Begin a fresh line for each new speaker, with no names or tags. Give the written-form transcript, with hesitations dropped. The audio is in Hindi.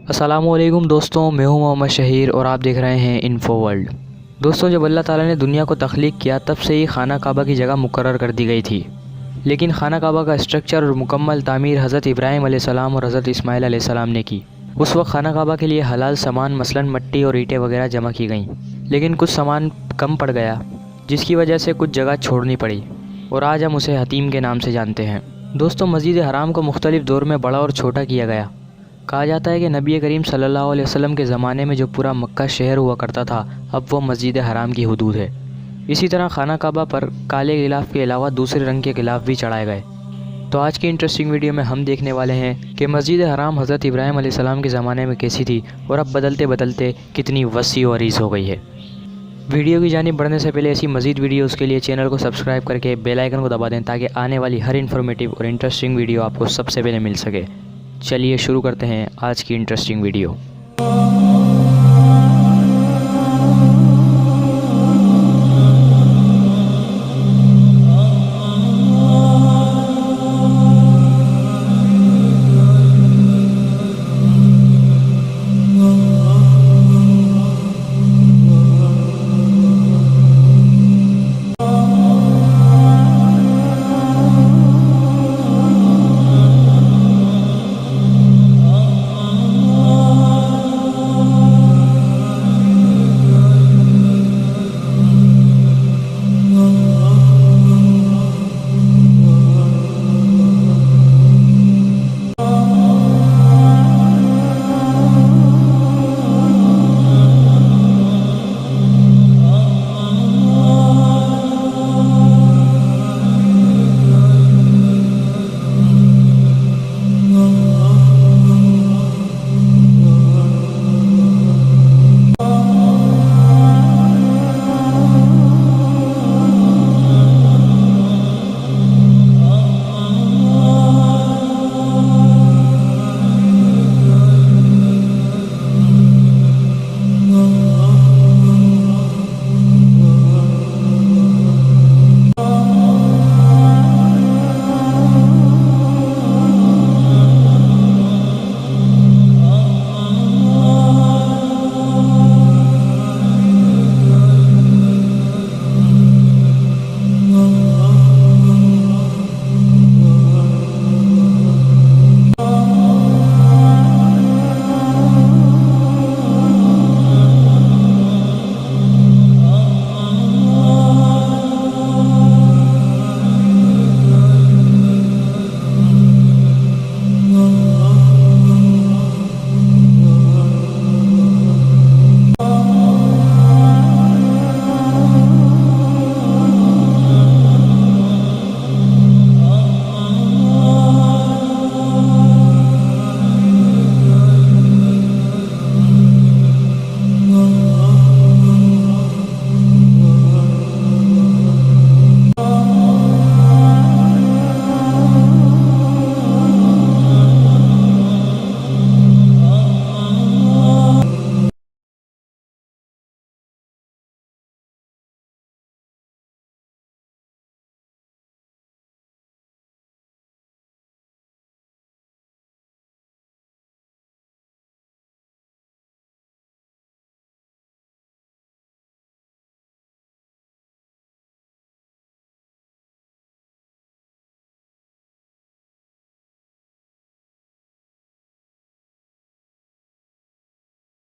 अस्सलामुअलैकुम दोस्तों, मैं हूं मोहम्मद शहीर और आप देख रहे हैं इन्फो वर्ल्ड। दोस्तों, जब अल्लाह ताला ने दुनिया को तख्लीक किया तब से ही खाना काबा की जगह मुकर्रर कर दी गई थी। लेकिन खाना काबा का स्ट्रक्चर और मुकम्मल तामीर हज़रत इब्राहीम अलैहिस्सलाम और हज़रत इस्माईल अलैहिस्सलाम ने की। उस वक्त खाना काबा के लिए हलाल सामान मसलन मिट्टी और ईंटें वगैरह जमा की गईं, लेकिन कुछ सामान कम पड़ गया जिसकी वजह से कुछ जगह छोड़नी पड़ी और आज हम उसे हतीम के नाम से जानते हैं। दोस्तों, मस्जिद हराम को मुख्तलिफ़ दौर में बड़ा और छोटा किया गया। कहा जाता है कि नबी करीम सल्लल्लाहु अलैहि वसल्लम के ज़माने में जो पूरा मक्का शहर हुआ करता था, अब वो मस्जिद हराम की हदूद है। इसी तरह खाना काबा पर काले गिलाफ के अलावा दूसरे रंग के गिलाफ भी चढ़ाए गए। तो आज की इंटरेस्टिंग वीडियो में हम देखने वाले हैं कि मस्जिद हराम हज़रत इब्राहीम अलैहिस्सलाम के ज़माने में कैसी थी और अब बदलते बदलते कितनी वसी और अरीज़ हो गई है। वीडियो की जानिब बढ़ने से पहले ऐसी मज़ीद वीडियोज़ के लिए चैनल को सब्सक्राइब करके बेल आइकन को दबा दें ताकि आने वाली हर इन्फॉर्मेटिव और इंटरेस्टिंग वीडियो आपको सबसे पहले मिल सके। चलिए शुरू करते हैं आज की इंटरेस्टिंग वीडियो।